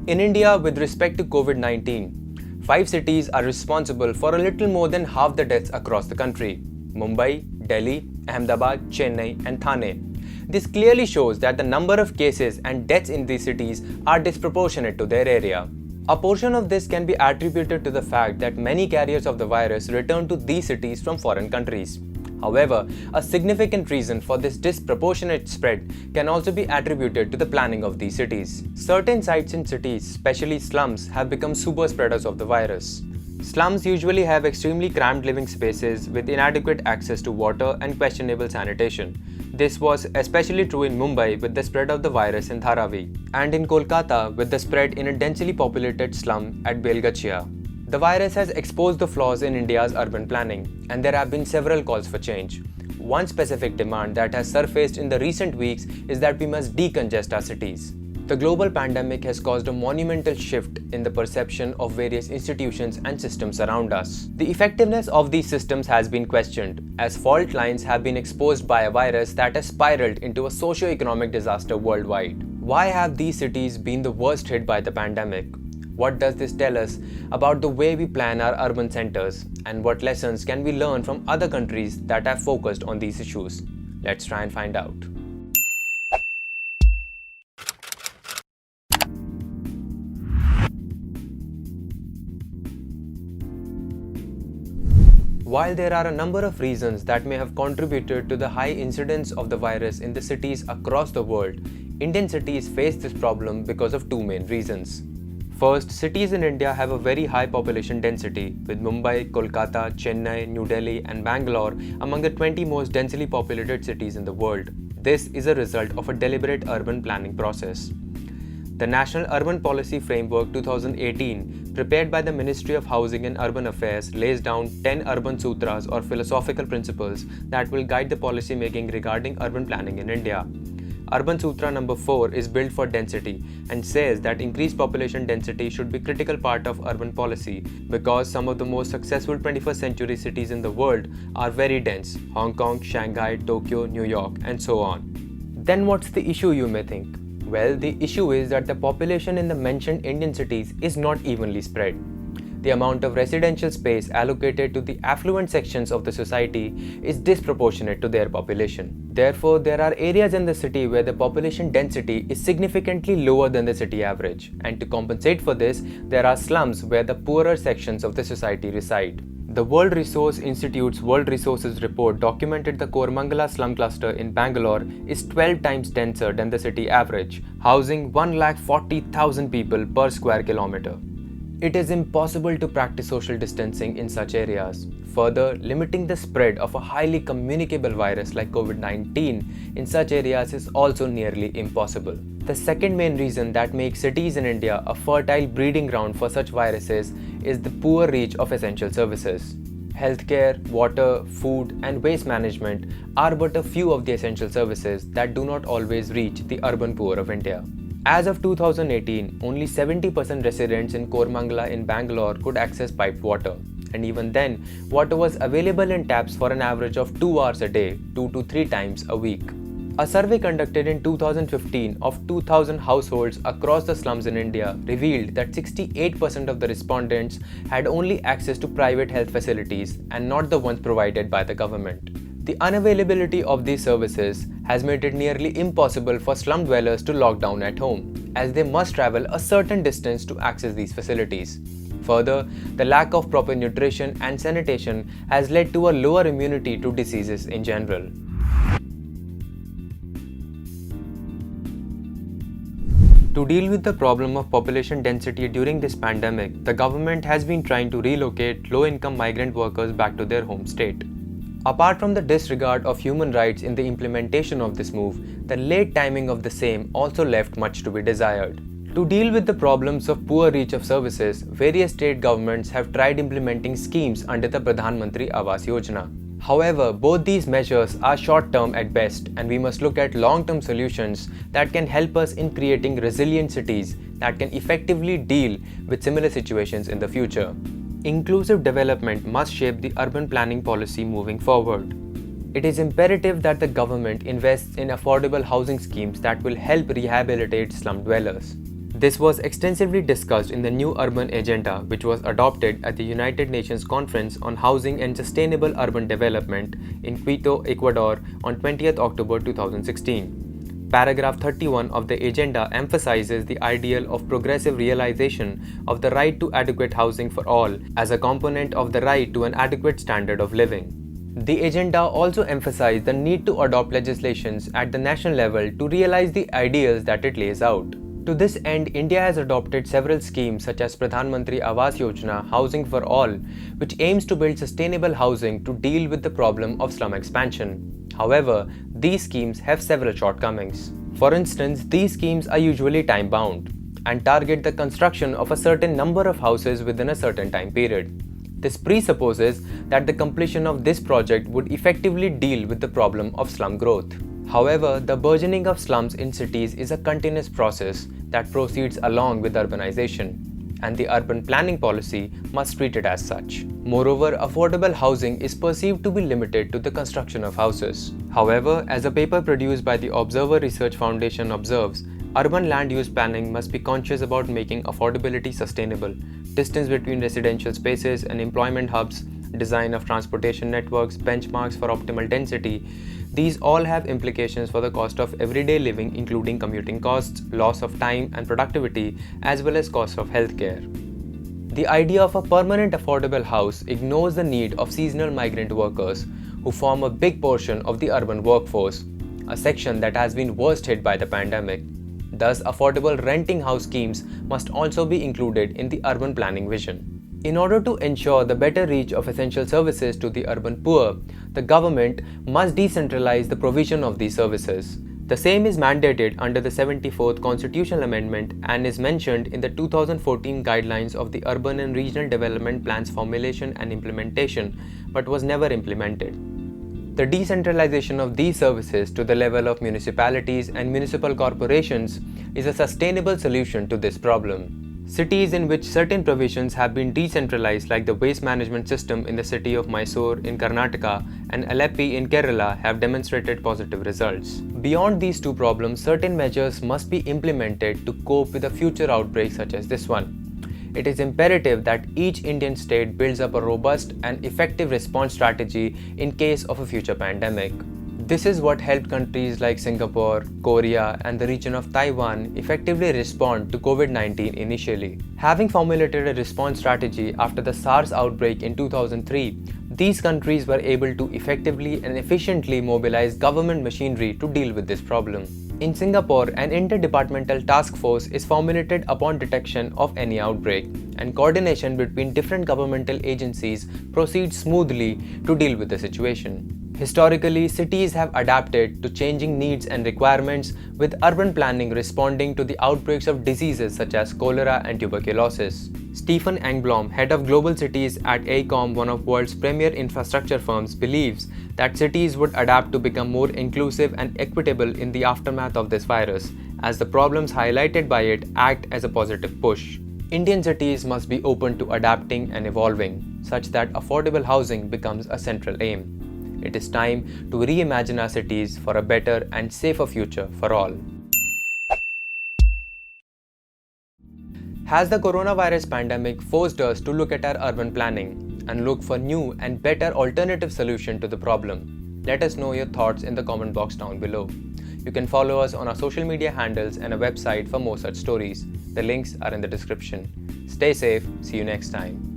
In India, with respect to COVID-19, 5 cities are responsible for a little more than half the deaths across the country: Mumbai, Delhi, Ahmedabad, Chennai, and Thane. This clearly shows that the number of cases and deaths in these cities are disproportionate to their area. A portion of this can be attributed to the fact that many carriers of the virus return to these cities from foreign countries. However, a significant reason for this disproportionate spread can also be attributed to the planning of these cities. Certain sites in cities, especially slums, have become super spreaders of the virus. Slums usually have extremely cramped living spaces with inadequate access to water and questionable sanitation. This was especially true in Mumbai with the spread of the virus in Dharavi, and in Kolkata with the spread in a densely populated slum at Belgachia. The virus has exposed the flaws in India's urban planning, and there have been several calls for change. One specific demand that has surfaced in the recent weeks is that we must decongest our cities. The global pandemic has caused a monumental shift in the perception of various institutions and systems around us. The effectiveness of these systems has been questioned, as fault lines have been exposed by a virus that has spiraled into a socio-economic disaster worldwide. Why have these cities been the worst hit by the pandemic? What does this tell us about the way we plan our urban centers, and what lessons can we learn from other countries that have focused on these issues? Let's try and find out. While there are a number of reasons that may have contributed to the high incidence of the virus in the cities across the world, Indian cities face this problem because of two main reasons. First, cities in India have a very high population density, with Mumbai, Kolkata, Chennai, New Delhi, and Bangalore among the 20 most densely populated cities in the world. This is a result of a deliberate urban planning process. The National Urban Policy Framework 2018, prepared by the Ministry of Housing and Urban Affairs, lays down 10 urban sutras or philosophical principles that will guide the policy making regarding urban planning in India. Urban Sutra number 4 is built for density and says that increased population density should be a critical part of urban policy because some of the most successful 21st century cities in the world are very dense: Hong Kong, Shanghai, Tokyo, New York, and so on. Then what's the issue, you may think? Well, the issue is that the population in the mentioned Indian cities is not evenly spread. The amount of residential space allocated to the affluent sections of the society is disproportionate to their population. Therefore, there are areas in the city where the population density is significantly lower than the city average, and to compensate for this, there are slums where the poorer sections of the society reside. The World Resource Institute's World Resources Report documented the Koramangala slum cluster in Bangalore is 12 times denser than the city average, housing 140,000 people per square kilometer. It is impossible to practice social distancing in such areas. Further, limiting the spread of a highly communicable virus like COVID-19 in such areas is also nearly impossible. The second main reason that makes cities in India a fertile breeding ground for such viruses is the poor reach of essential services. Healthcare, water, food, and waste management are but a few of the essential services that do not always reach the urban poor of India. As of 2018, only 70% residents in Koramangala in Bangalore could access piped water. And even then, water was available in taps for an average of 2 hours a day, 2 to 3 times a week. A survey conducted in 2015 of 2,000 households across the slums in India revealed that 68% of the respondents had only access to private health facilities and not the ones provided by the government. The unavailability of these services has made it nearly impossible for slum dwellers to lock down at home, as they must travel a certain distance to access these facilities. Further, the lack of proper nutrition and sanitation has led to a lower immunity to diseases in general. To deal with the problem of population density during this pandemic, the government has been trying to relocate low-income migrant workers back to their home state. Apart from the disregard of human rights in the implementation of this move, the late timing of the same also left much to be desired. To deal with the problems of poor reach of services, various state governments have tried implementing schemes under the Pradhan Mantri Awas Yojana. However, both these measures are short-term at best, and we must look at long-term solutions that can help us in creating resilient cities that can effectively deal with similar situations in the future. Inclusive development must shape the urban planning policy moving forward. It is imperative that the government invests in affordable housing schemes that will help rehabilitate slum dwellers. This was extensively discussed in the New Urban Agenda, which was adopted at the United Nations Conference on Housing and Sustainable Urban Development in Quito, Ecuador on 20th October 2016. Paragraph 31 of the agenda emphasizes the ideal of progressive realization of the right to adequate housing for all as a component of the right to an adequate standard of living. The agenda also emphasized the need to adopt legislations at the national level to realize the ideals that it lays out. To this end, India has adopted several schemes such as Pradhan Mantri Awas Yojana, Housing for All, which aims to build sustainable housing to deal with the problem of slum expansion. However, these schemes have several shortcomings. For instance, these schemes are usually time-bound and target the construction of a certain number of houses within a certain time period. This presupposes that the completion of this project would effectively deal with the problem of slum growth. However, the burgeoning of slums in cities is a continuous process that proceeds along with urbanization, and the urban planning policy must treat it as such. Moreover, affordable housing is perceived to be limited to the construction of houses. However, as a paper produced by the Observer Research Foundation observes, urban land use planning must be conscious about making affordability sustainable, distance between residential spaces and employment hubs, design of transportation networks, benchmarks for optimal density. These all have implications for the cost of everyday living, including commuting costs, loss of time and productivity, as well as costs of healthcare. The idea of a permanent affordable house ignores the need of seasonal migrant workers, who form a big portion of the urban workforce, a section that has been worst hit by the pandemic. Thus, affordable renting house schemes must also be included in the urban planning vision. In order to ensure the better reach of essential services to the urban poor, the government must decentralize the provision of these services. The same is mandated under the 74th Constitutional Amendment and is mentioned in the 2014 guidelines of the Urban and Regional Development Plans formulation and implementation, but was never implemented. The decentralization of these services to the level of municipalities and municipal corporations is a sustainable solution to this problem. Cities in which certain provisions have been decentralized, like the waste management system in the city of Mysore in Karnataka and Aleppi in Kerala, have demonstrated positive results. Beyond these two problems, certain measures must be implemented to cope with a future outbreak such as this one. It is imperative that each Indian state builds up a robust and effective response strategy in case of a future pandemic. This is what helped countries like Singapore, Korea, and the region of Taiwan effectively respond to COVID-19 initially. Having formulated a response strategy after the SARS outbreak in 2003, these countries were able to effectively and efficiently mobilize government machinery to deal with this problem. In Singapore, an interdepartmental task force is formulated upon detection of any outbreak, and coordination between different governmental agencies proceeds smoothly to deal with the situation. Historically, cities have adapted to changing needs and requirements, with urban planning responding to the outbreaks of diseases such as cholera and tuberculosis. Stephen Engblom, head of global cities at AECOM, one of the world's premier infrastructure firms, believes that cities would adapt to become more inclusive and equitable in the aftermath of this virus, as the problems highlighted by it act as a positive push. Indian cities must be open to adapting and evolving, such that affordable housing becomes a central aim. It is time to reimagine our cities for a better and safer future for all. Has the coronavirus pandemic forced us to look at our urban planning and look for new and better alternative solutions to the problem? Let us know your thoughts in the comment box down below. You can follow us on our social media handles and a website for more such stories. The links are in the description. Stay safe. See you next time.